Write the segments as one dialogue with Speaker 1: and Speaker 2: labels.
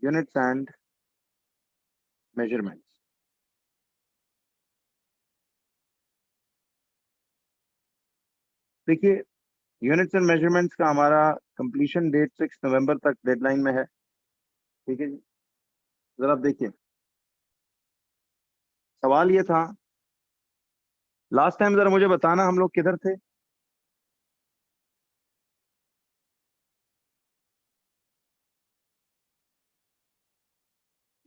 Speaker 1: units and measurements. देखिए, units and measurements का हमारा कंप्लीशन डेट 6 नवंबर तक डेडलाइन में है। ठीक है जी, जरा आप देखिए, सवाल ये था, लास्ट टाइम जरा मुझे बताना हम लोग किधर थे।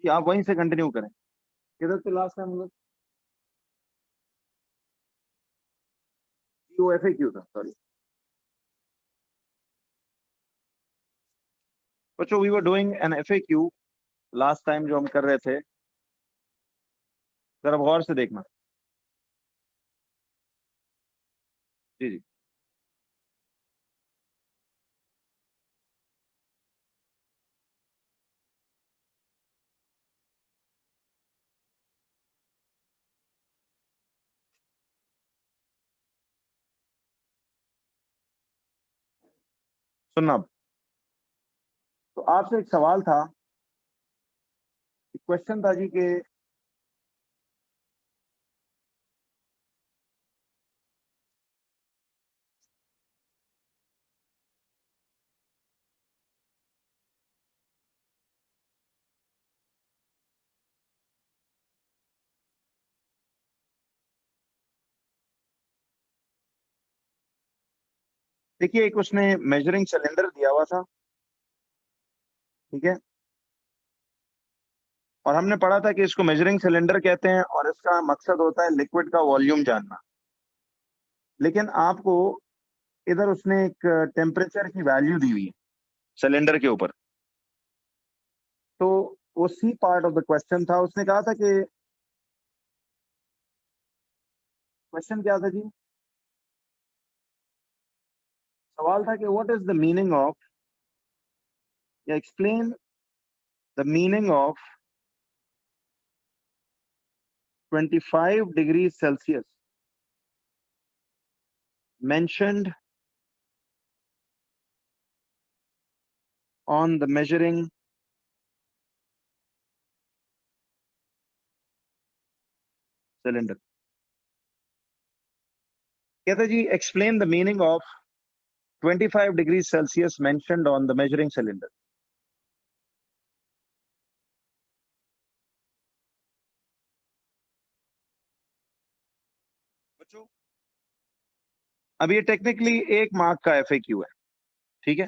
Speaker 1: जी आप वहीं से कंटिन्यू करें, किधर थे लास्ट टाइम हम लोग? वो FAQ था, सॉरी बच्चों, we were doing an FAQ last time जो हम कर रहे थे, जरा गौर से देखना। जी जी, सुनना अब। तो आपसे एक सवाल था, क्वेश्चन था जी कि देखिए, एक उसने मेजरिंग सिलेंडर दिया हुआ था, ठीक है, और हमने पढ़ा था कि इसको मेजरिंग सिलेंडर कहते हैं और इसका मकसद होता है लिक्विड का वॉल्यूम जानना। लेकिन आपको इधर उसने एक टेम्परेचर की वैल्यू दी हुई है सिलेंडर के ऊपर। तो वो C part of the question था, उसने कहा था कि, क्वेश्चन क्या था जी? सवाल था कि what is the meaning of, या explain the meaning of 25 degree Celsius mentioned on the measuring cylinder. कहते जी, explain the meaning of 25 degrees Celsius mentioned on the measuring cylinder. बच्चों, अब ये टेक्निकली 1 मार्क का FAQ है, ठीक है।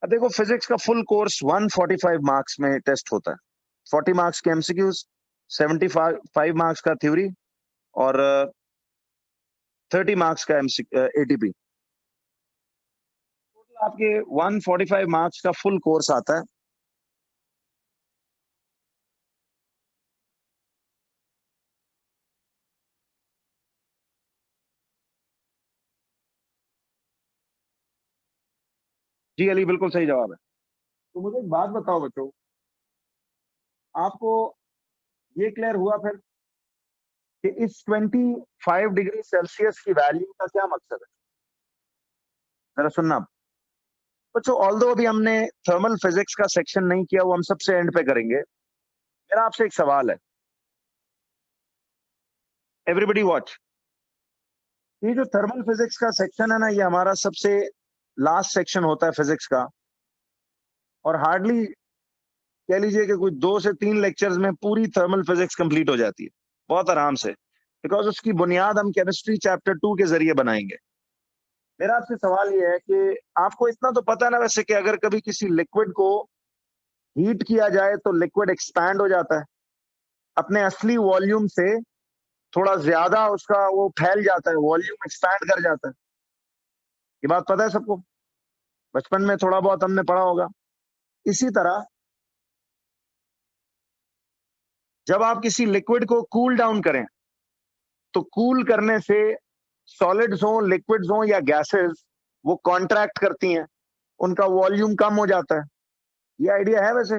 Speaker 1: अब देखो, फिजिक्स का फुल कोर्स 145 मार्क्स में टेस्ट होता है, 40 मार्क्स के MCQs, 75 मार्क्स का थ्योरी और 30 मार्क्स का ATP। आपके 145 मार्क्स का फुल कोर्स आता है। जी अली, बिल्कुल सही जवाब है। तो मुझे एक बात बताओ बच्चों, आपको ये क्लियर हुआ फिर कि इस 25 डिग्री सेल्सियस की वैल्यू का क्या मकसद है? जरा सुनना बच्चों, ऑल्दो अभी हमने थर्मल फिजिक्स का सेक्शन नहीं किया, वो हम सबसे एंड पे करेंगे। मेरा आपसे एक सवाल है, एवरीबडी वॉच। ये जो थर्मल फिजिक्स का सेक्शन है ना, ये हमारा सबसे लास्ट सेक्शन होता है फिजिक्स का, और हार्डली कह लीजिए कि कुछ 2 से 3 लेक्चर्स में पूरी थर्मल फिजिक्स कंप्लीट हो जाती है, बहुत आराम से, बिकॉज उसकी बुनियाद हम केमिस्ट्री चैप्टर 2 के जरिए बनाएंगे। मेरा आपसे सवाल ये है कि आपको इतना तो पता है ना वैसे कि अगर कभी किसी लिक्विड को हीट किया जाए तो लिक्विड एक्सपैंड हो जाता है, अपने असली वॉल्यूम से थोड़ा ज्यादा उसका वो फैल जाता है, वॉल्यूम एक्सपैंड कर जाता है। ये बात पता है सबको, बचपन में थोड़ा बहुत हमने पढ़ा होगा। इसी तरह जब आप किसी लिक्विड को कूल डाउन करें, तो कूल करने से सॉलिड्स हो, लिक्विड्स हो या गैसेस, वो कॉन्ट्रैक्ट करती हैं, उनका वॉल्यूम कम हो जाता है। ये आइडिया है वैसे,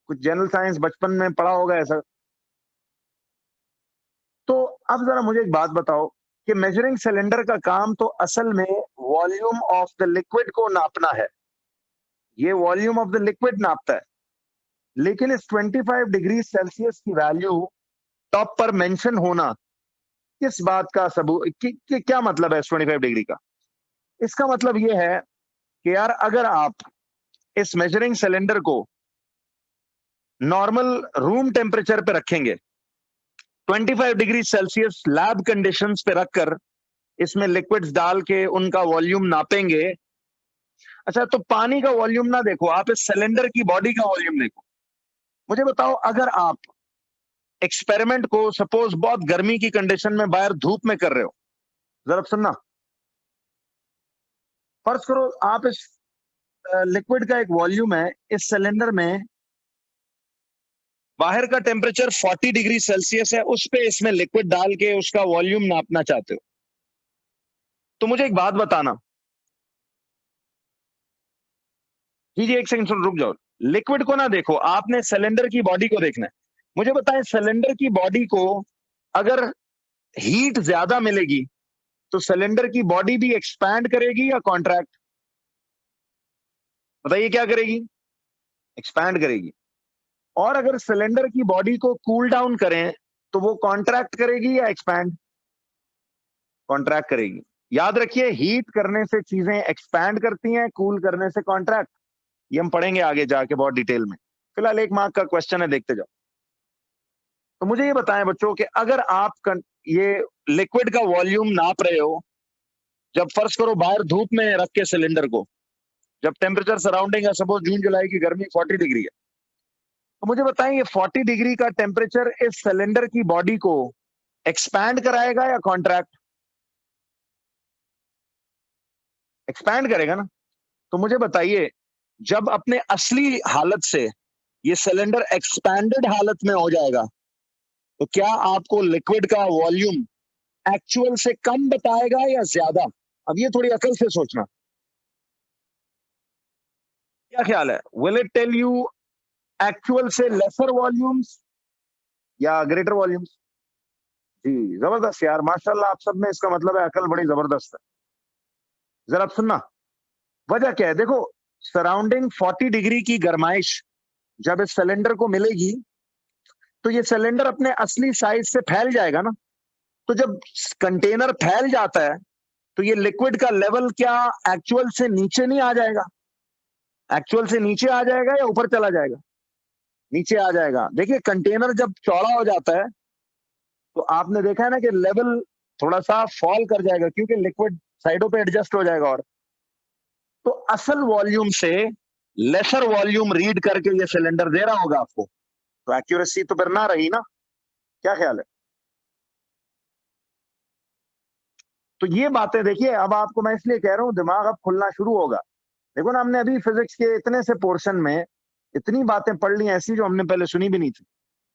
Speaker 1: कुछ जनरल साइंस बचपन में पढ़ा होगा ऐसा। तो अब जरा मुझे एक बात बताओ कि मेजरिंग सिलेंडर का काम तो असल में वॉल्यूम ऑफ द लिक्विड को नापना है, ये वॉल्यूम ऑफ द लिक्विड नापता है। लेकिन इस 25 डिग्री सेल्सियस की वैल्यू टॉप पर मेंशन होना किस बात का सबूत क्या मतलब है इस 25 डिग्री का? इसका मतलब यह है कि यार अगर आप इस मेजरिंग सिलेंडर को नॉर्मल रूम टेम्परेचर पे रखेंगे, 25 डिग्री सेल्सियस लैब कंडीशंस पे रखकर इसमें लिक्विड्स डाल के उनका वॉल्यूम नापेंगे। अच्छा, तो पानी का वॉल्यूम ना देखो, आप इस सिलेंडर की बॉडी का वॉल्यूम देखो। मुझे बताओ, अगर आप एक्सपेरिमेंट को सपोज बहुत गर्मी की कंडीशन में बाहर धूप में कर रहे हो, जरा सुनना, फर्ज करो आप इस लिक्विड का एक वॉल्यूम है इस सिलेंडर में, बाहर का टेम्परेचर 40 डिग्री सेल्सियस है, उस पे इसमें लिक्विड डाल के उसका वॉल्यूम नापना चाहते हो, तो मुझे एक बात बताना। जी जी, एक सेकंड सुन, रुक जाओ। लिक्विड को ना देखो, आपने सिलेंडर की बॉडी को देखना है। मुझे बताएं, सिलेंडर की बॉडी को अगर हीट ज्यादा मिलेगी तो सिलेंडर की बॉडी भी एक्सपैंड करेगी या कॉन्ट्रैक्ट? बताइए क्या करेगी? एक्सपैंड करेगी। और अगर सिलेंडर की बॉडी को कूल डाउन करें तो वो कॉन्ट्रैक्ट करेगी या एक्सपैंड? कॉन्ट्रैक्ट करेगी। याद रखिए, हीट करने से चीजें एक्सपैंड करती हैं, कूल करने से कॉन्ट्रैक्ट। ये हम पढ़ेंगे आगे जाके बहुत डिटेल में। फिलहाल 1 मार्क का क्वेश्चन है, देखते जाओ। तो मुझे ये बताएं बच्चों कि अगर आप ये लिक्विड का वॉल्यूम नाप रहे हो, जब फर्ज करो बाहर धूप में रख के सिलेंडर को, जब टेम्परेचर सराउंडिंग है, सपोज जून जुलाई की गर्मी 40 डिग्री है, तो मुझे बताएं ये 40 डिग्री का टेम्परेचर इस सिलेंडर की बॉडी को एक्सपैंड कराएगा या कॉन्ट्रैक्ट? एक्सपैंड करेगा ना। तो मुझे बताइए, जब अपने असली हालत से ये सिलेंडर एक्सपैंडेड हालत में हो जाएगा, तो क्या आपको लिक्विड का वॉल्यूम एक्चुअल से कम बताएगा या ज्यादा? अब ये थोड़ी अकल से सोचना, क्या ख्याल है? Will it tell you actual से लेसर वॉल्यूम्स या ग्रेटर वॉल्यूम्स? जी, जबरदस्त यार, माशाल्लाह, आप सब में इसका मतलब है अकल बड़ी जबरदस्त है। जरा आप सुनना, वजह क्या है? देखो, सराउंडिंग 40 डिग्री की गर्माइश जब इस सिलेंडर को मिलेगी तो ये सिलेंडर अपने असली साइज से फैल जाएगा ना। तो जब कंटेनर फैल जाता है तो ये लिक्विड का लेवल क्या एक्चुअल से नीचे नहीं आ जाएगा? एक्चुअल से नीचे आ जाएगा या ऊपर चला जाएगा? नीचे आ जाएगा। देखिए, कंटेनर जब चौड़ा हो जाता है तो आपने देखा है ना कि लेवल थोड़ा सा फॉल कर जाएगा, क्योंकि लिक्विड साइडों पे एडजस्ट हो जाएगा। और तो असल वॉल्यूम से लेसर वॉल्यूम रीड करके ये सिलेंडर दे रहा होगा आपको, तो एक्यूरेसी तो फिर ना रही ना। क्या ख्याल है? तो ये बातें देखिए, अब आपको मैं इसलिए कह रहा हूं, दिमाग अब खुलना शुरू होगा। देखो ना, हमने अभी फिजिक्स के इतने से पोर्शन में इतनी बातें पढ़ ली ऐसी जो हमने पहले सुनी भी नहीं थी।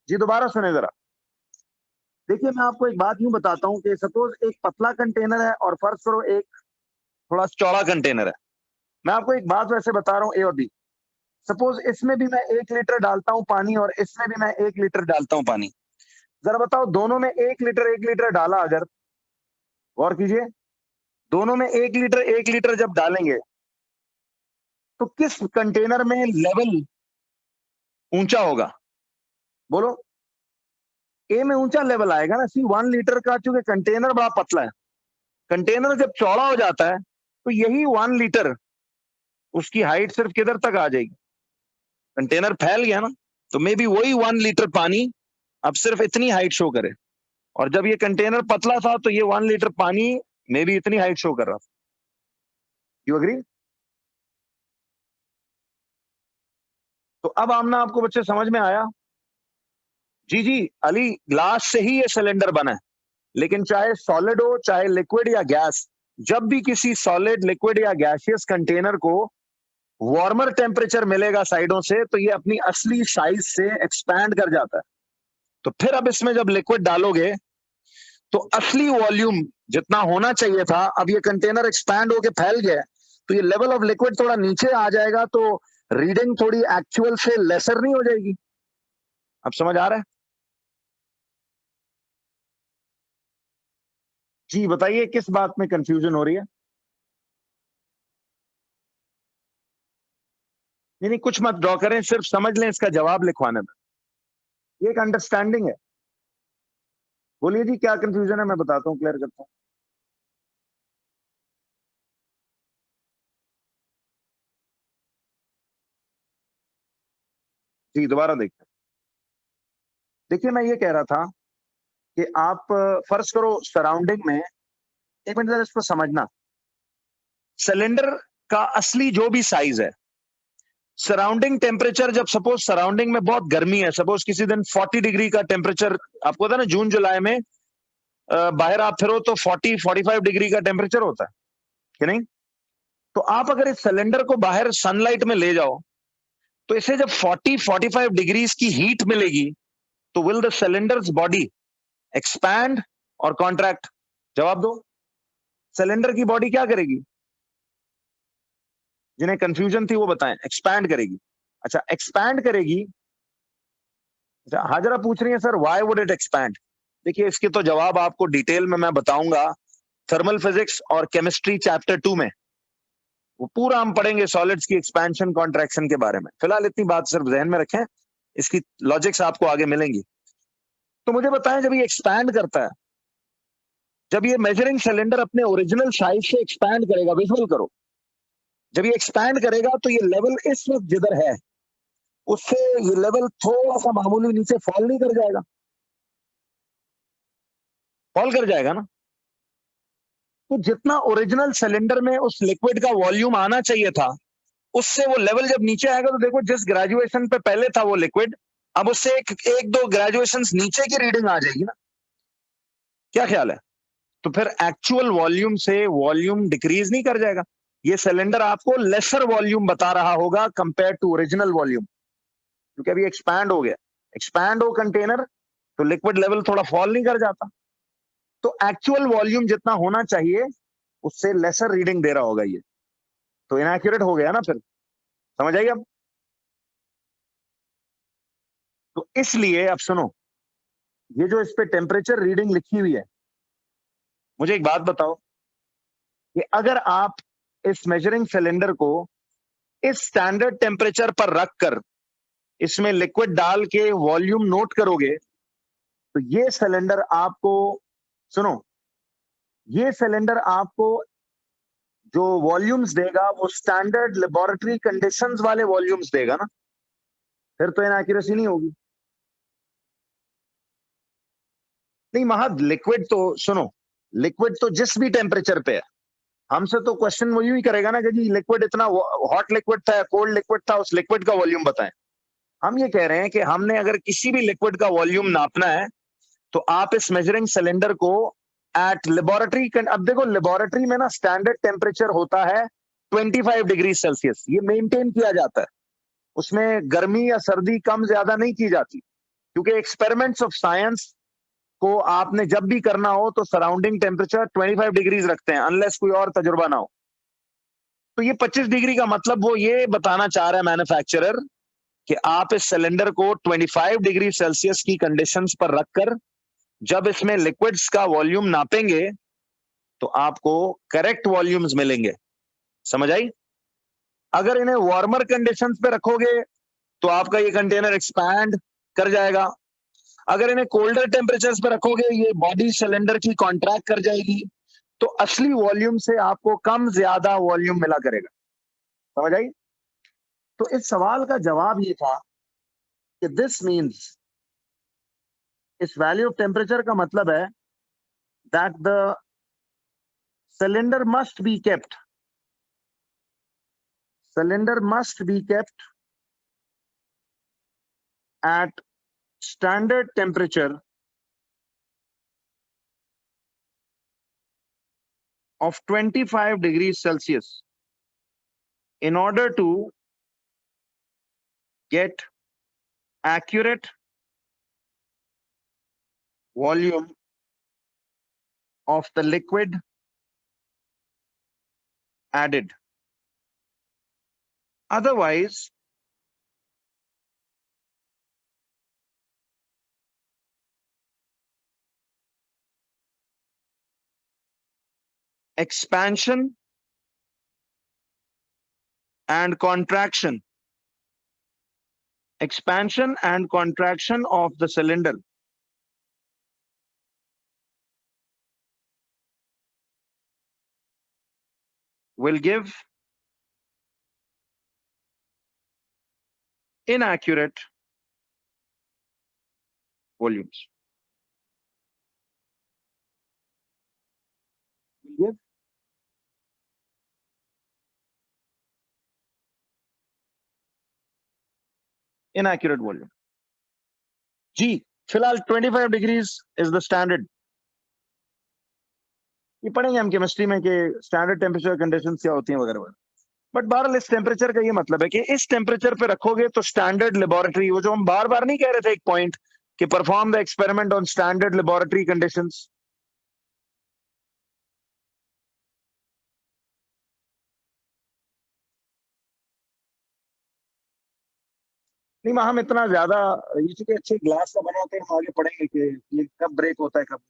Speaker 1: जी, दोबारा सुने जरा। देखिए, मैं आपको एक बात यूं बताता हूं कि सपोज एक पतला कंटेनर है और फर्ज करो एक थोड़ा चौड़ा कंटेनर है। मैं आपको एक बात वैसे बता रहा हूँ, ए और बी। सपोज इसमें भी मैं 1 लीटर डालता हूँ पानी और इसमें भी मैं 1 लीटर डालता हूँ पानी। जरा बताओ, दोनों में 1 लीटर डाला अगर, गौर कीजिए, दोनों में 1 लीटर जब डालेंगे तो किस कंटेनर में लेवल ऊंचा होगा? बोलो। ए में ऊंचा लेवल आएगा ना। सी 1 लीटर का, चूंकि कंटेनर बड़ा पतला है, कंटेनर जब चौड़ा हो जाता है तो यही 1 लीटर उसकी हाइट सिर्फ किधर तक आ जाएगी? कंटेनर फैल गया ना, तो मे बी वही 1 लीटर पानी अब सिर्फ इतनी हाइट शो करे। और जब ये कंटेनर पतला था तो ये 1 लीटर पानी मे बी इतनी हाइट शो कर रहा था। You agree? तो अब आमना आपको बच्चे समझ में आया? जी जी, अली, ग्लास से ही ये सिलेंडर बना है। लेकिन चाहे सॉलिड हो चाहे लिक्विड या गैस, जब भी किसी सॉलिड, लिक्विड या गैसियस कंटेनर को वार्मर टेम्परेचर मिलेगा साइडों से, तो ये अपनी असली साइज से एक्सपैंड कर जाता है। तो फिर अब इसमें जब लिक्विड डालोगे तो असली वॉल्यूम जितना होना चाहिए था, अब ये कंटेनर एक्सपैंड होके फैल गया है, तो ये लेवल ऑफ लिक्विड थोड़ा नीचे आ जाएगा, तो रीडिंग थोड़ी एक्चुअल से लेसर नहीं हो जाएगी? अब समझ आ रहा है? जी बताइए, किस बात में कंफ्यूजन हो रही है? नहीं नहीं, कुछ मत ड्रॉ करें, सिर्फ समझ लें इसका जवाब लिखवाने में, ये एक अंडरस्टैंडिंग है। बोलिए जी, क्या कंफ्यूजन है, मैं बताता हूँ, क्लियर करता हूँ। जी दोबारा देखते हैं। देखिए मैं ये कह रहा था कि आप फर्ज करो सराउंडिंग में, एक मिनट जरा इसको समझना, सिलेंडर का असली जो भी साइज है, सराउंडिंग टेम्परेचर, जब सपोज सराउंडिंग में बहुत गर्मी है, सपोज किसी दिन 40 डिग्री का टेम्परेचर, आपको पता है ना जून जुलाई में बाहर आप फिरो तो 40-45 डिग्री का टेम्परेचर होता है कि नहीं? तो आप अगर इस सिलेंडर को बाहर सनलाइट में ले जाओ, तो इसे जब 40-45 डिग्रीज की हीट मिलेगी, तो will the cylinders body expand और कॉन्ट्रैक्ट? जवाब दो। सिलेंडर की बॉडी क्या करेगी? जिन्हें कंफ्यूजन थी वो बताएं। एक्सपैंड करेगी। अच्छा एक्सपैंड करेगी। अच्छा हाजरा पूछ रही है sir why would it expand? देखिए इसके तो जवाब आपको डिटेल में मैं बताऊंगा थर्मल फिजिक्स और केमिस्ट्री चैप्टर 2 में, वो पूरा हम पढ़ेंगे सॉलिड्स की एक्सपेंशन कॉन्ट्रैक्शन के बारे में। फिलहाल इतनी बात सिर्फ जहन में रखें, इसकी लॉजिक्स आपको आगे मिलेंगी। तो मुझे बताएं, जब ये एक्सपैंड करता है, जब ये मेजरिंग सिलेंडर अपने ओरिजिनल साइज से एक्सपैंड करेगा, विजुअल करो, जब ये एक्सपैंड करेगा तो ये लेवल इस वक्त जिधर है उससे ये लेवल थोड़ा सा मामूली नीचे फॉल नहीं कर जाएगा? फॉल कर जाएगा ना? तो जितना ओरिजिनल सिलेंडर में उस लिक्विड का वॉल्यूम आना चाहिए था, उससे वो लेवल जब नीचे आएगा, तो देखो जिस ग्रेजुएशन पे पहले था वो लिक्विड, अब उससे एक दो ग्रेजुएशंस नीचे की रीडिंग आ जाएगी ना? क्या ख्याल है? तो फिर एक्चुअल वॉल्यूम से वॉल्यूम डिक्रीज नहीं कर जाएगा? ये सिलेंडर आपको लेसर वॉल्यूम बता रहा होगा कंपेयर टू ओरिजिनल वॉल्यूम, क्योंकि अभी एक्सपैंड हो गया। एक्सपैंड हो कंटेनर तो लिक्विड लेवल थोड़ा फॉल नहीं कर जाता? तो एक्चुअल वॉल्यूम जितना होना चाहिए उससे लेसर रीडिंग दे रहा होगा ये, तो इनएक्यूरेट हो गया ना फिर। समझ आइए अब? तो इसलिए अब सुनो, ये जो इस पे टेम्परेचर रीडिंग लिखी हुई है, मुझे एक बात बताओ कि अगर आप इस मेजरिंग सिलेंडर को इस स्टैंडर्ड टेम्परेचर पर रखकर इसमें लिक्विड डाल के वॉल्यूम नोट करोगे, तो ये सिलेंडर आपको, सुनो, ये सिलेंडर आपको जो वॉल्यूम्स देगा वो स्टैंडर्ड लेबोरेटरी कंडीशंस वाले वॉल्यूम्स देगा ना? फिर तो इनएक्यूरेसी नहीं होगी। नहीं महद, लिक्विड तो सुनो, लिक्विड तो जिस भी टेम्परेचर पे है, हमसे तो क्वेश्चन वही ही करेगा ना कि जी लिक्विड इतना हॉट लिक्विड था, कोल्ड लिक्विड था, उस लिक्विड का वॉल्यूम बताएं। हम ये कह रहे हैं कि हमने अगर किसी भी लिक्विड का वॉल्यूम नापना है, तो आप इस मेजरिंग सिलेंडर को एट लेबोरेटरी, अब देखो लेबोरेटरी में ना स्टैंडर्ड टेम्परेचर होता है 25 डिग्री सेल्सियस, ये मेंटेन किया जाता है, उसमें गर्मी या सर्दी कम ज्यादा नहीं की जाती, क्योंकि एक्सपेरिमेंट्स ऑफ साइंस को आपने जब भी करना हो तो सराउंडिंग टेम्परेचर 25 डिग्रीज रखते हैं, अनलेस कोई और तजुर्बा ना हो। तो ये 25 डिग्री का मतलब वो ये बताना चाह रहा है मैन्युफैक्चरर कि आप इस सिलेंडर को 25 डिग्री सेल्सियस की कंडीशंस पर रखकर जब इसमें लिक्विड्स का वॉल्यूम नापेंगे तो आपको करेक्ट वॉल्यूम्स मिलेंगे। समझ आई? अगर इन्हें वार्मर कंडीशंस पे रखोगे तो आपका ये कंटेनर एक्सपैंड कर जाएगा। अगर इन्हें कोल्डर टेम्परेचर्स पे रखोगे ये बॉडी सिलेंडर की कॉन्ट्रैक्ट कर जाएगी, तो असली वॉल्यूम से आपको कम ज्यादा वॉल्यूम मिला करेगा। समझ आई? तो इस सवाल का जवाब ये था कि दिस मीन्स, इस वैल्यू ऑफ टेम्परेचर का मतलब है that the cylinder must be kept, cylinder must be kept at standard temperature of 25 degrees Celsius in order to get accurate volume of the liquid added. Otherwise, expansion and contraction expansion and contraction of the cylinder will give inaccurate volumes. Will give inaccurate volume. जी फिलहाल 25 degrees is the standard. ये पढ़ेंगे हम chemistry में कि standard temperature conditions क्या होती हैं वगैरह वगैरह. बट बहरहाल इस टेम्परेचर का ये मतलब है कि इस टेम्परेचर पे रखोगे तो स्टैंडर्ड लेबोरेटरी, वो जो हम बार बार नहीं कह रहे थे एक पॉइंट कि perform the experiment on standard laboratory conditions. नहीं हम इतना ज्यादा ये चूंकि अच्छे ग्लास का बना होता है, हम आगे पढ़ेंगे कि ये कब ब्रेक होता है कब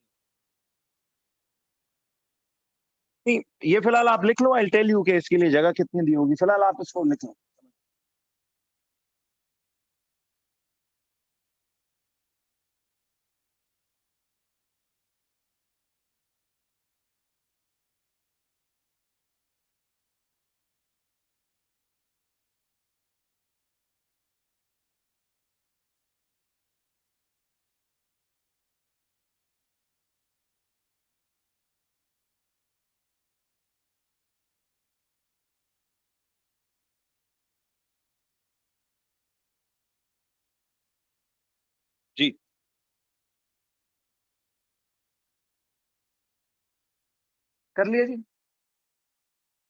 Speaker 1: नहीं. ये फिलहाल आप लिख लो, आई टेल यू कि इसके लिए जगह कितनी दी होगी. फिलहाल आप इसको लिख लो. जी कर लिया जी.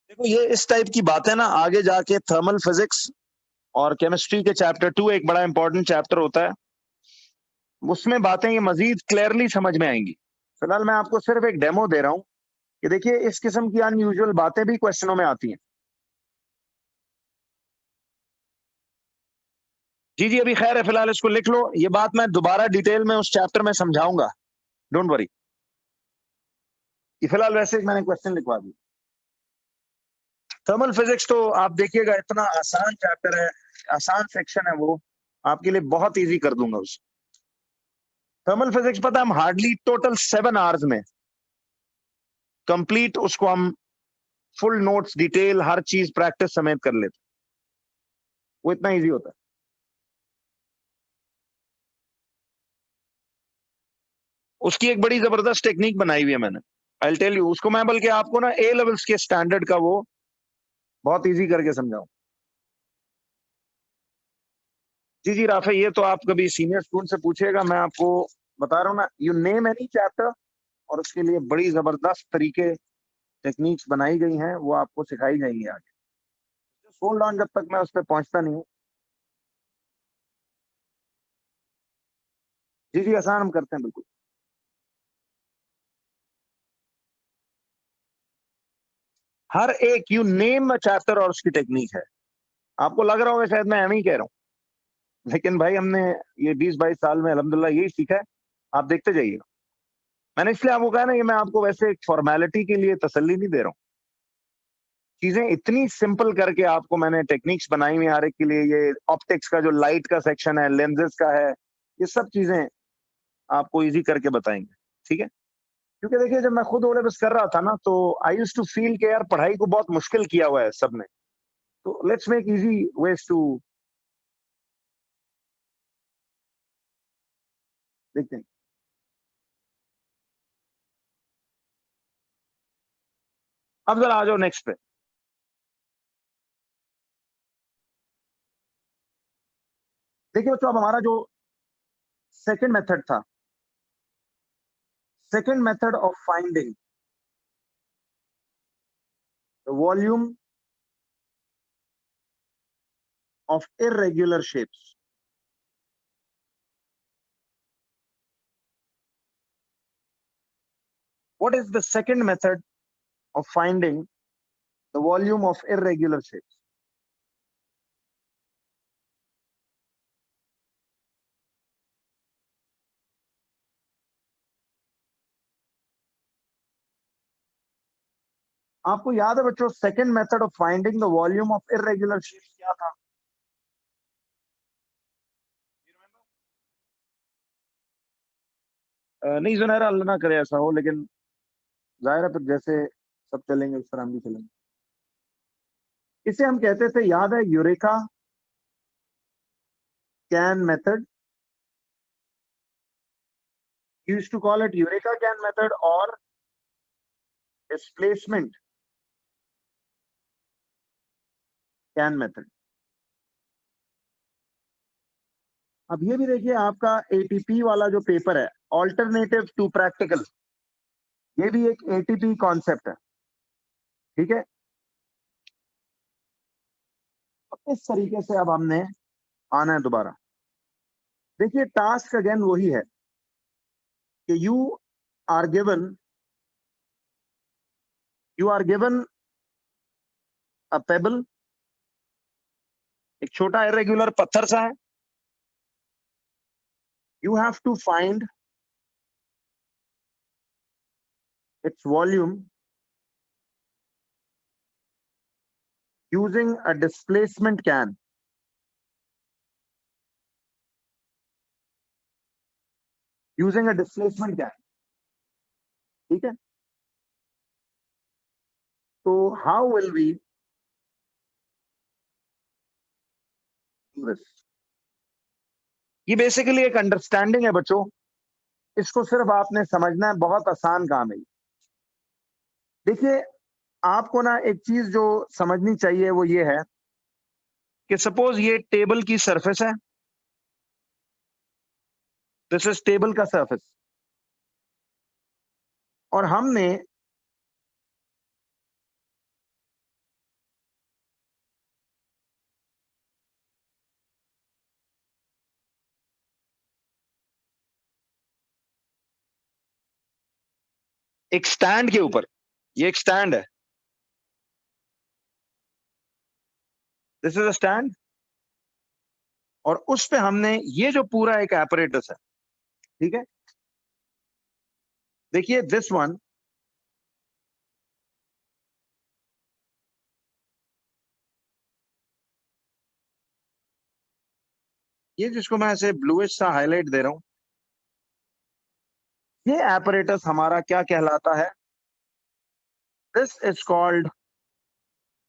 Speaker 1: देखो ये इस टाइप की बातें ना आगे जाके थर्मल फिजिक्स और केमिस्ट्री के चैप्टर 2 एक बड़ा इंपॉर्टेंट चैप्टर होता है, उसमें बातें ये मजीद क्लियरली समझ में आएंगी. फिलहाल मैं आपको सिर्फ एक डेमो दे रहा हूं कि देखिए इस किस्म की अनयूजुअल बातें भी क्वेश्चनों में आती हैं. जी जी अभी खैर है, फिलहाल इसको लिख लो. ये बात मैं दोबारा डिटेल में उस चैप्टर में समझाऊंगा, डोंट वरी. फिलहाल वैसे मैंने क्वेश्चन लिखवा दिया. थर्मल फिजिक्स तो आप देखिएगा इतना आसान चैप्टर है, आसान सेक्शन है, वो आपके लिए बहुत इजी कर दूंगा उसे. थर्मल फिजिक्स पता है हम हार्डली टोटल 7 आवर्स में कंप्लीट उसको हम फुल नोट्स डिटेल हर चीज प्रैक्टिस समेत कर लेते. वो इतना इजी होता है. उसकी एक बड़ी जबरदस्त टेक्निक बनाई हुई है मैंने, आई टेल यू. उसको मैं बल्कि आपको ना ए लेवल्स के स्टैंडर्ड का वो बहुत इजी करके समझाऊं. जी जी राफे, ये तो आप कभी सीनियर स्टूडेंट से पूछिएगा, मैं आपको बता रहा हूँ ना, यू नेम एनी चैप्टर और उसके लिए बड़ी जबरदस्त तरीके टेक्निक्स बनाई गई हैं, वो आपको सिखाई जाएंगी आगे. होल्ड ऑन जब तक मैं उस पर पहुंचता नहीं हूँ. जी जी आसान हम करते हैं बिल्कुल. हर एक यू नेम चैप्टर और उसकी टेक्निक है. आपको लग रहा होगा शायद मैं एम ही कह रहा हूँ, लेकिन भाई हमने ये 20-22 साल में अल्हम्दुलिल्लाह यही सीखा है. आप देखते जाइएगा. मैंने इसलिए आपको कहा ना, ये मैं आपको वैसे एक फॉर्मेलिटी के लिए तसल्ली नहीं दे रहा हूँ. चीजें इतनी सिंपल करके आपको मैंने टेक्निक्स बनाई हुई हर एक के लिए. ये ऑप्टिक्स का जो लाइट का सेक्शन है, लेंसेज का है, ये सब चीजें आपको इजी करके बताएंगे. ठीक है. क्योंकि देखिए जब मैं खुद ओ लेवल्स कर रहा था ना, तो आई यूज्ड टू फील कि यार पढ़ाई को बहुत मुश्किल किया हुआ है सबने, तो let's make easy ways to. देखते हैं. अब जरा आ जाओ नेक्स्ट पे. देखिए बच्चों, अब हमारा जो सेकंड मेथड था, second method of finding the volume of irregular shapes. What is the second method of finding the volume of irregular shapes? आपको याद है बच्चों, second method of finding the volume of irregular shapes क्या था? नहीं सुनहरा, अल्लाह ना करे ऐसा हो, लेकिन जाहिर है फिर जैसे सब चलेंगे उस तरह हम भी चलेंगे। इसे हम कहते थे, याद है, eureka can method. Used to call it eureka can method और डिस्प्लेसमेंट कैन मेथड। अब ये भी देखिए, आपका एटीपी वाला जो पेपर है, ऑल्टरनेटिव टू प्रैक्टिकल, ये भी एक एटीपी कॉन्सेप्ट है, ठीक है। तो इस तरीके से अब हमने आना है दोबारा। देखिए, टास्क अगेन वही है कि are given you are given a pebble, एक छोटा इरेग्युलर पत्थर सा है। You have to find its volume using a displacement can. Using a displacement can, ठीक है। तो how will we do this? ये बेसिकली एक अंडरस्टैंडिंग है बच्चों, इसको सिर्फ आपने समझना है, बहुत आसान काम है। देखिए, आपको ना एक चीज जो समझनी चाहिए वो ये है कि सपोज ये टेबल की सरफेस है, दिस इज टेबल का सरफेस, और हमने एक स्टैंड के ऊपर, ये एक स्टैंड है, दिस इज अ स्टैंड, और उस पे हमने ये जो पूरा एक एपरेटस है, ठीक है। देखिए दिस वन, ये जिसको मैं ऐसे ब्लूइश सा हाईलाइट दे रहा हूं, ये एपरेटस हमारा क्या कहलाता है? This is called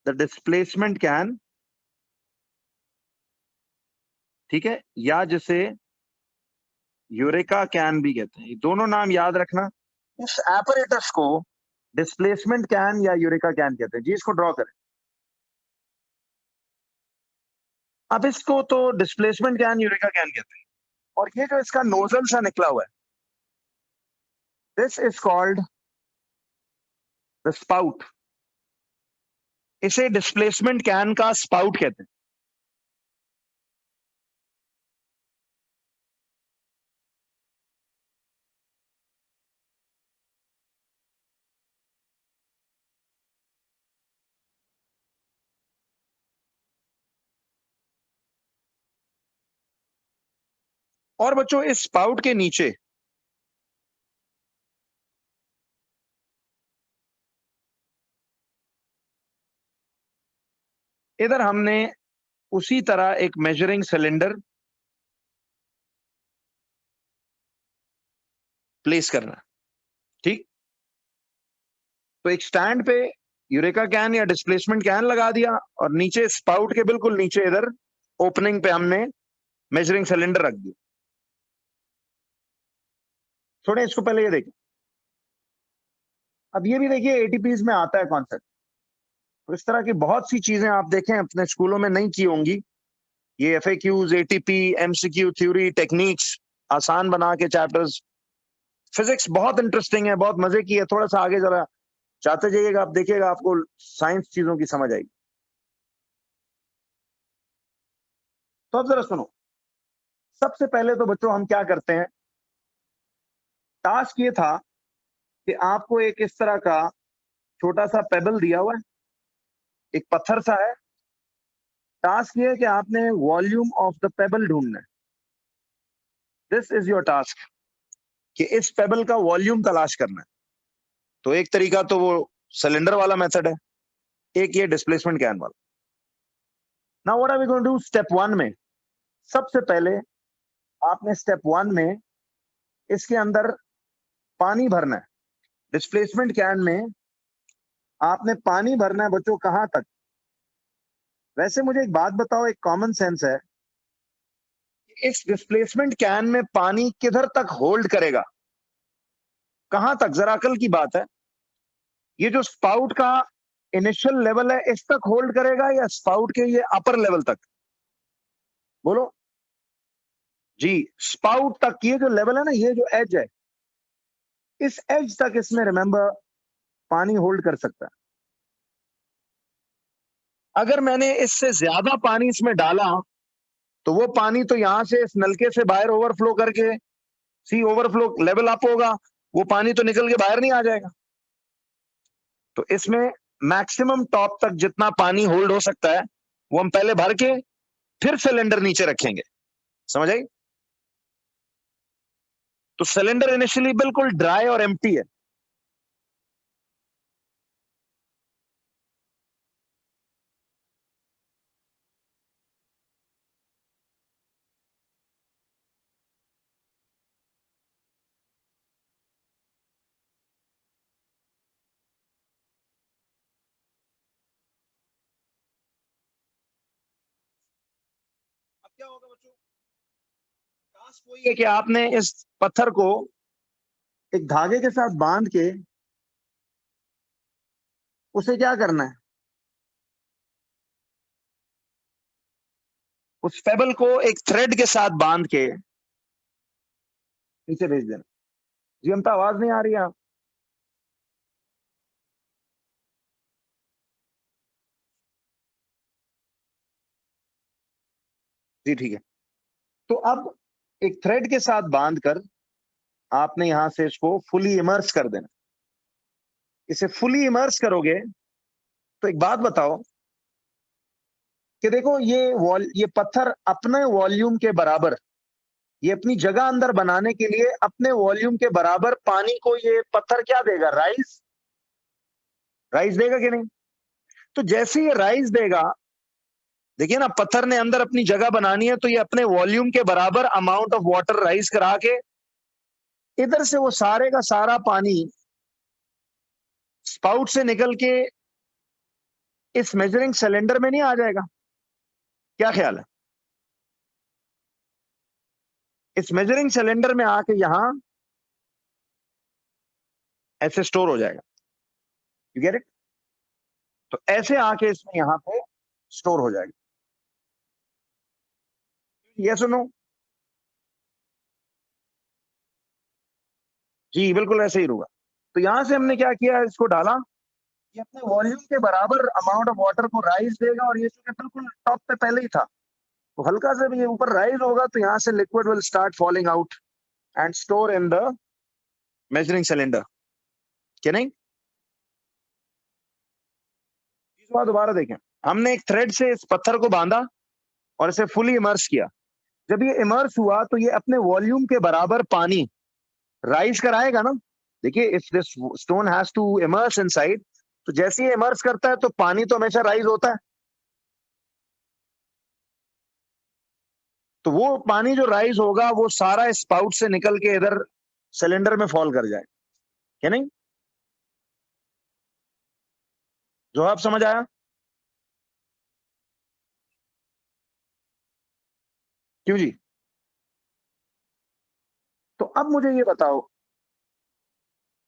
Speaker 1: the displacement can, ठीक है, या जिसे यूरेका कैन भी कहते हैं। ये दोनों नाम याद रखना। इस एपरेटस को डिस्प्लेसमेंट कैन या यूरेका कैन कहते हैं जी। इसको ड्रॉ करें। अब इसको तो डिस्प्लेसमेंट कैन, यूरेका कैन कहते हैं, और ये जो इसका नोजल सा निकला हुआ है, this is called the spout. इसे डिस्प्लेसमेंट कैन का स्पाउट कहते हैं। और बच्चों, इस स्पाउट के नीचे इधर हमने उसी तरह एक मेजरिंग सिलेंडर प्लेस करना, ठीक। तो एक स्टैंड पे यूरेका कैन या डिस्प्लेसमेंट कैन लगा दिया, और नीचे स्पाउट के बिल्कुल नीचे इधर ओपनिंग पे हमने मेजरिंग सिलेंडर रख दिया। थोड़े इसको पहले ये देखिए। अब ये भी देखिए, एटीपीज में आता है कॉन्सेप्ट। तो इस तरह की बहुत सी चीजें आप देखें अपने स्कूलों में नहीं की होंगी। ये FAQs, ATP, MCQ, theory, techniques, आसान बना के चैप्टर्स। फिजिक्स बहुत इंटरेस्टिंग है, बहुत मजे की है। थोड़ा सा आगे जरा जाते जाइएगा, आप देखिएगा, आपको साइंस चीजों की समझ आएगी। तो अब जरा सुनो, सबसे पहले तो बच्चों हम क्या करते हैं, टास्क ये था कि आपको एक इस तरह का छोटा सा पेबल दिया हुआ है, एक पत्थर सा है। टास्क ये है कि आपने वॉल्यूम ऑफ द पेबल ढूंढना है। दिस इज योर टास्क, कि इस पेबल का वॉल्यूम तलाश करना है। तो एक तरीका तो वो सिलेंडर वाला मेथड है, एक ये डिस्प्लेसमेंट कैन वाला। Now what are we going to do? Step one में सबसे पहले आपने स्टेप वन में इसके अंदर पानी भरना है। डिस्प्लेसमेंट कैन में आपने पानी भरना है बच्चों, कहां तक? वैसे मुझे एक बात बताओ, एक कॉमन सेंस है, इस डिस्प्लेसमेंट कैन में पानी किधर तक होल्ड करेगा? कहां तक? जरा अकल की बात है। ये जो स्पाउट का इनिशियल लेवल है, इस तक होल्ड करेगा या स्पाउट के ये अपर लेवल तक? बोलो जी। स्पाउट तक, ये जो लेवल है ना, ये जो एज है, इस एज तक इसमें रिमेंबर पानी होल्ड कर सकता है। अगर मैंने इससे ज्यादा पानी इसमें डाला तो वो पानी तो यहां से इस नलके से बाहर ओवरफ्लो करके सी ओवरफ्लो लेवल अप होगा, वो पानी तो निकल के बाहर नहीं आ जाएगा। तो इसमें मैक्सिमम टॉप तक जितना पानी होल्ड हो सकता है वो हम पहले भर के फिर सिलेंडर नीचे रखेंगे। समझ आई? तो सिलेंडर इनिशियली बिल्कुल ड्राई और एम्प्टी है। अब क्या होगा बच्चों? टास्क वही है कि आपने इस पत्थर को एक धागे के साथ बांध के उसे क्या करना है? उस फेबल को एक थ्रेड के साथ बांध के नीचे भेज देना। जी हमता, आवाज नहीं आ रही है? जी ठीक है। तो अब एक थ्रेड के साथ बांधकर आपने यहां से इसको फुली इमर्स कर देना। इसे फुली इमर्स करोगे तो एक बात बताओ कि देखो ये पत्थर अपने वॉल्यूम के बराबर, ये अपनी जगह अंदर बनाने के लिए अपने वॉल्यूम के बराबर पानी को ये पत्थर क्या देगा? राइज। राइज देगा कि नहीं? तो जैसे ये राइज देगा, देखिए ना, पत्थर ने अंदर अपनी जगह बनानी है तो ये अपने वॉल्यूम के बराबर अमाउंट ऑफ वाटर राइज करा के इधर से वो सारे का सारा पानी स्पाउट से निकल के इस मेजरिंग सिलेंडर में नहीं आ जाएगा? क्या ख्याल है? इस मेजरिंग सिलेंडर में आके यहां ऐसे स्टोर हो जाएगा। You get it? तो ऐसे आके इसमें यहां पे स्टोर हो जाएगा। ये सुनो, जी बिल्कुल ऐसे ही होगा। तो यहां से हमने क्या किया, इसको डाला, ये अपने वॉल्यूम के बराबर अमाउंट ऑफ वाटर को राइज देगा, और ये चूंकि बिल्कुल टॉप पे पहले ही था तो हल्का से भी ये ऊपर राइज होगा तो यहाँ से liquid will start falling out and store in the measuring cylinder. क्या नहीं? इस बार दोबारा देखें, हमने एक थ्रेड से इस पत्थर को बांधा और इसे फुली इमर्स किया। जब ये इमर्स हुआ तो ये अपने वॉल्यूम के बराबर पानी राइज कराएगा ना। देखिए, if this stone has to immerse inside, तो जैसे ही इमर्स करता है तो पानी तो हमेशा राइज होता है। तो वो पानी जो राइज होगा वो सारा स्पाउट से निकल के इधर सिलेंडर में फॉल कर जाए। क्या नहीं? जवाब समझ आया? क्यों जी? तो अब मुझे ये बताओ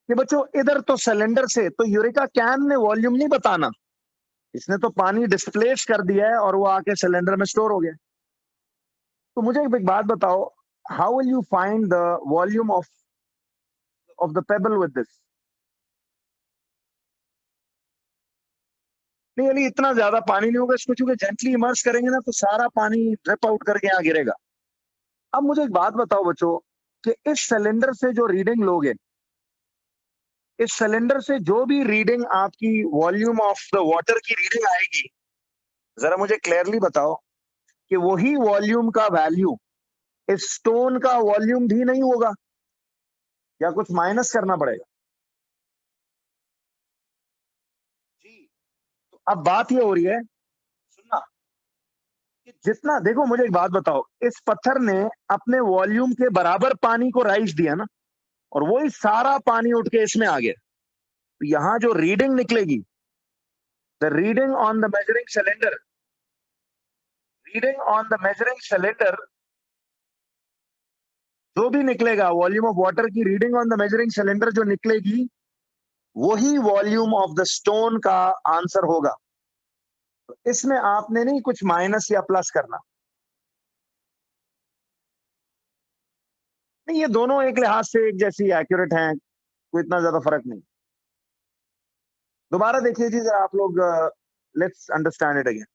Speaker 1: कि बच्चों, इधर तो सिलेंडर से तो यूरेका कैन ने वॉल्यूम नहीं बताना, इसने तो पानी डिस्प्लेस कर दिया है और वो आके सिलेंडर में स्टोर हो गया। तो मुझे एक बात बताओ, how will you find the volume of the payable with this? नहीं अली, इतना ज्यादा पानी नहीं होगा, इसको चूंकि जेंटली इमर्स करेंगे ना तो सारा पानी ड्रिप आउट करके यहाँ गिरेगा। अब मुझे एक बात बताओ बच्चों कि इस सिलेंडर से जो रीडिंग लोगे, इस सिलेंडर से जो भी रीडिंग आपकी वॉल्यूम ऑफ द वाटर की रीडिंग आएगी, जरा मुझे क्लियरली बताओ कि वही वॉल्यूम का वैल्यू इस स्टोन का वॉल्यूम भी नहीं होगा, या कुछ माइनस करना पड़ेगा? जी। तो अब बात ये हो रही है, सुनना, कि जितना, देखो मुझे एक बात बताओ, इस पत्थर ने अपने वॉल्यूम के बराबर पानी को राइज दिया ना, और वही सारा पानी उठ के इसमें आ गया। तो यहां जो रीडिंग निकलेगी, the reading on the measuring cylinder, reading on the measuring cylinder, जो भी निकलेगा वॉल्यूम ऑफ वाटर की reading on the measuring cylinder जो निकलेगी, वही वॉल्यूम ऑफ द स्टोन का आंसर होगा। तो इसमें आपने नहीं कुछ माइनस या प्लस करना, नहीं, ये दोनों एक लिहाज से एक जैसी एक्यूरेट हैं, कोई इतना ज्यादा फर्क नहीं। दोबारा देखिए जी जरा आप लोग, लेट्स अंडरस्टैंड इट अगेन।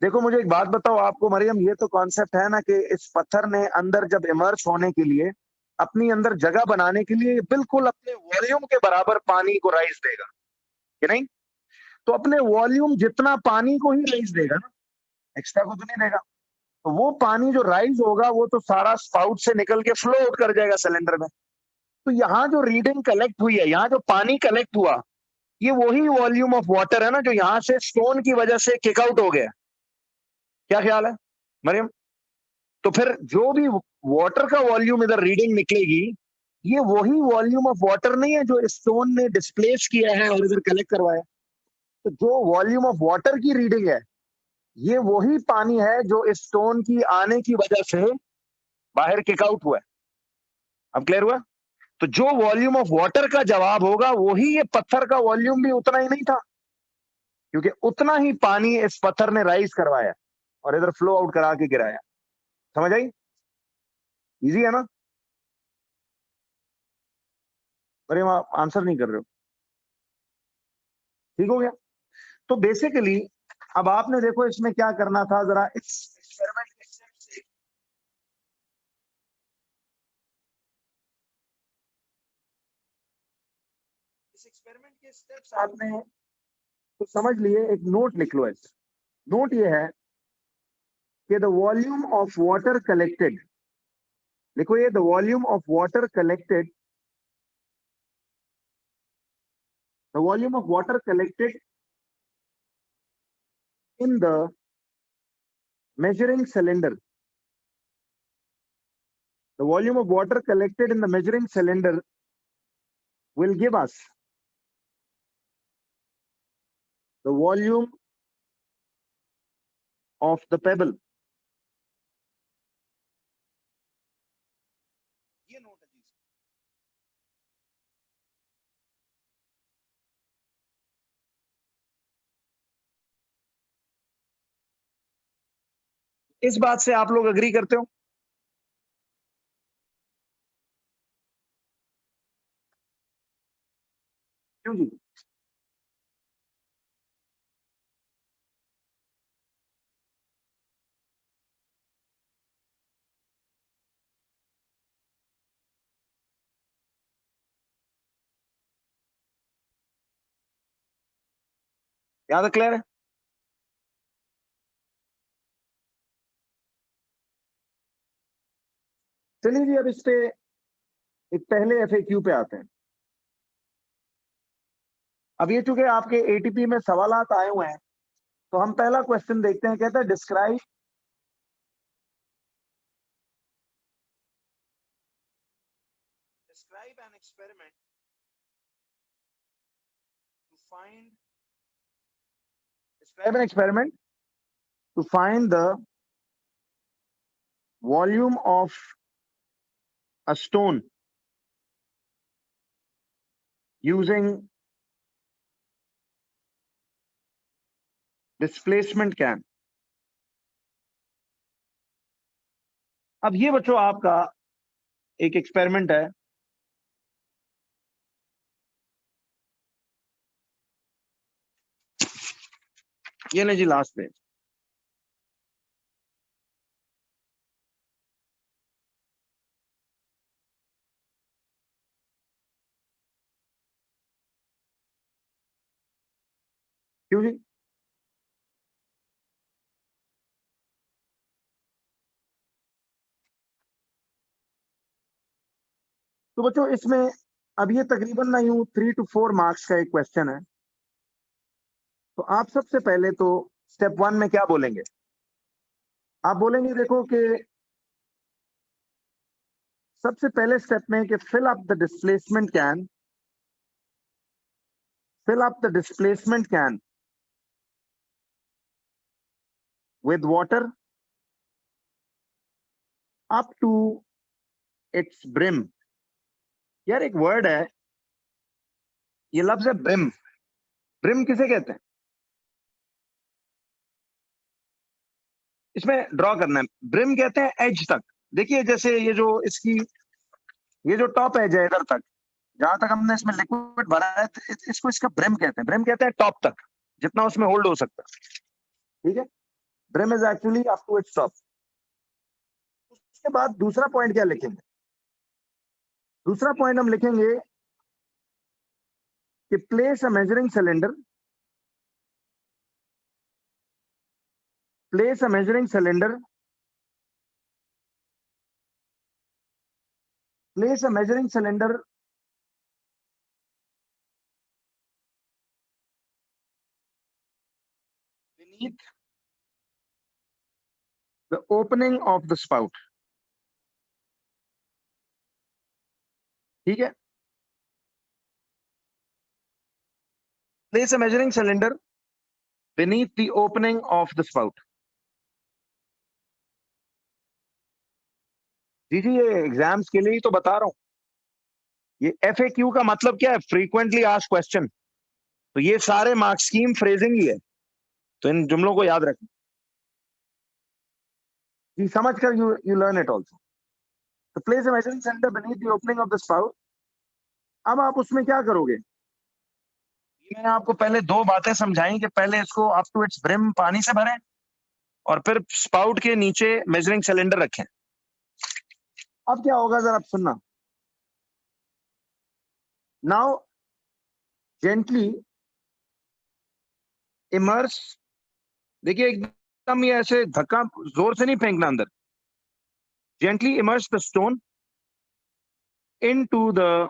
Speaker 1: देखो मुझे एक बात बताओ आपको मरियम, ये तो कॉन्सेप्ट है ना कि इस पत्थर ने अंदर जब इमर्ज होने के लिए, अपनी अंदर जगह बनाने के लिए बिल्कुल अपने वॉल्यूम के बराबर पानी को राइज देगा, कि नहीं? तो अपने वॉल्यूम जितना पानी को ही राइज देगा ना, एक्स्ट्रा को तो नहीं देगा। तो वो पानी जो राइज होगा वो तो सारा स्पाउट से निकल के फ्लो आउट कर जाएगा सिलेंडर में। तो यहाँ जो रीडिंग कलेक्ट हुई है, यहाँ जो पानी कलेक्ट हुआ, ये वही वॉल्यूम ऑफ वाटर है ना जो यहां से स्टोन की वजह से किक आउट हो गया। क्या ख्याल है मरियम? तो फिर जो भी वाटर का वॉल्यूम इधर रीडिंग निकलेगी, ये वही वॉल्यूम ऑफ वाटर नहीं है जो स्टोन ने डिस्प्लेस किया है और इधर कलेक्ट करवाया। तो जो वॉल्यूम ऑफ वाटर की रीडिंग है, ये वही पानी है जो इस स्टोन की आने की वजह से बाहर किक आउट हुआ है। अब क्लियर हुआ? तो जो वॉल्यूम ऑफ वाटर का जवाब होगा, वही ये पत्थर का वॉल्यूम भी उतना ही नहीं था, क्योंकि उतना ही पानी इस पत्थर ने राइज करवाया और इधर फ्लो आउट करा के गिराया। समझ आई? इजी है ना? अरे आप आंसर नहीं कर रहे हो, ठीक हो गया? तो बेसिकली अब आपने देखो इसमें क्या करना था, जरा इस एक्सपेरिमेंट के स्टेप से, इस एक्सपेरिमेंट के स्टेप्स आपने तो समझ लिए। एक नोट लिख लो। इस नोट ये है कि the volume of water collected, देखो ये the volume of water collected, the volume of water collected in the measuring cylinder, the volume of water collected in the measuring cylinder will give us the volume of the pebble. ये note है जी। इस बात से आप लोग agree करते हो? क्यों जी? याद क्लियर है? चलिए जी अब इस पे एक पहले एफएक्यू पे आते हैं। अब ये चूंकि आपके एटीपी में सवालात आए हुए हैं, तो हम पहला क्वेश्चन देखते हैं। कहता है describe an experiment to find, describe an experiment to find the volume of a stone using displacement can. अब ये बच्चों आपका एक एक्सपेरिमेंट है। ये नहीं जी लास्ट पेज। क्यों जी? तो बच्चों इसमें अब ये तकरीबन ना यूं 3 to 4 मार्क्स का एक क्वेश्चन है। तो आप सबसे पहले तो स्टेप 1 में क्या बोलेंगे? आप बोलेंगे देखो कि सबसे पहले स्टेप में कि fill up the displacement can with water up to its brim. यार एक वर्ड है, ये लफ्ज है ब्रिम। ब्रिम किसे कहते हैं? इसमें ड्रॉ करना है। ब्रिम कहते हैं एज तक। देखिए जैसे ये जो टॉप एज है इधर तक, जहां तक हमने इसमें लिक्विड भरा है, इसको इसका ब्रिम कहते हैं। ब्रिम कहते हैं टॉप तक, जितना उसमें होल्ड हो सकता है। ठीक है, brim is actually up to its top. उसके बाद दूसरा पॉइंट क्या लिखेंगे? दूसरा पॉइंट हम लिखेंगे कि place a measuring cylinder beneath the opening of the spout. ठीक है, place a measuring cylinder beneath the opening of the spout. जी जी, ये एग्जाम्स के लिए ही तो बता रहा हूं। ये FAQ का मतलब क्या है? Frequently asked question. तो ये सारे मार्क्स स्कीम फ्रेजिंग ही है, तो इन जुमलों को याद रखें जी, समझ कर यू लर्न इट ऑल्सो। तो place a measuring cylinder beneath the opening of the spout। अब आप उसमें क्या करोगे? मैंने आपको पहले दो बातें समझाई कि पहले इसको अप टू इट्स ब्रिम पानी से भरें और फिर स्पाउट के नीचे मेजरिंग सिलेंडर रखें। अब क्या होगा जरा आप सुनना। नाउ जेंटली इमर्स, देखिए एकदम ये ऐसे धक्का जोर से नहीं फेंकना अंदर। Gently immerse the stone into the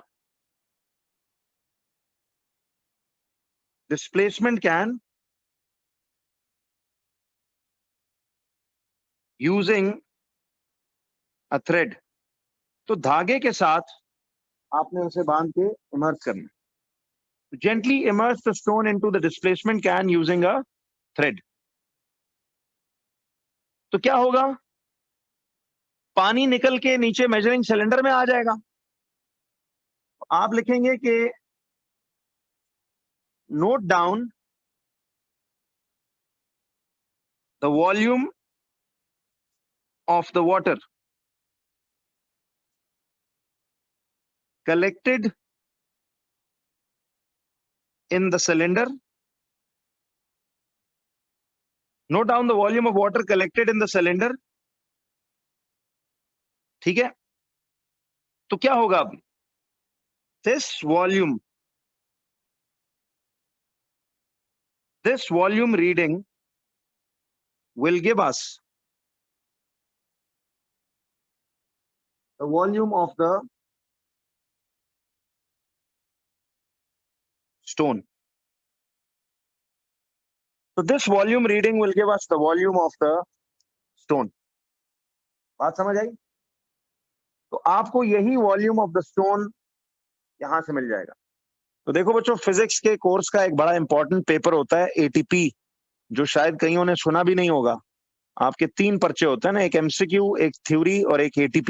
Speaker 1: displacement can using a thread। तो धागे के साथ आपने उसे बांध के इमर्स करना। Gently immerse the stone into the displacement can using a thread। तो क्या होगा? पानी निकल के नीचे मेजरिंग सिलेंडर में आ जाएगा। आप लिखेंगे कि note down the volume of the water collected in the cylinder। Note down the volume of water collected in the cylinder। ठीक है, तो क्या होगा अब? this volume reading will give us the volume of the stone। So this volume reading will give us the volume of the stone। बात समझ आई? तो आपको यही वॉल्यूम ऑफ द स्टोन यहां से मिल जाएगा। तो देखो बच्चों, फिजिक्स के कोर्स का एक बड़ा इंपॉर्टेंट पेपर होता है ATP, जो शायद कईयों ने सुना भी नहीं होगा। आपके 3 पर्चे होते हैं ना, एक MCQ, एक थ्योरी और एक ATP।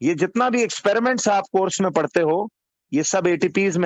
Speaker 1: ये जितना भी एक्सपेरिमेंट्स आप कोर्स में पढ़ते हो, ये सब ATPs में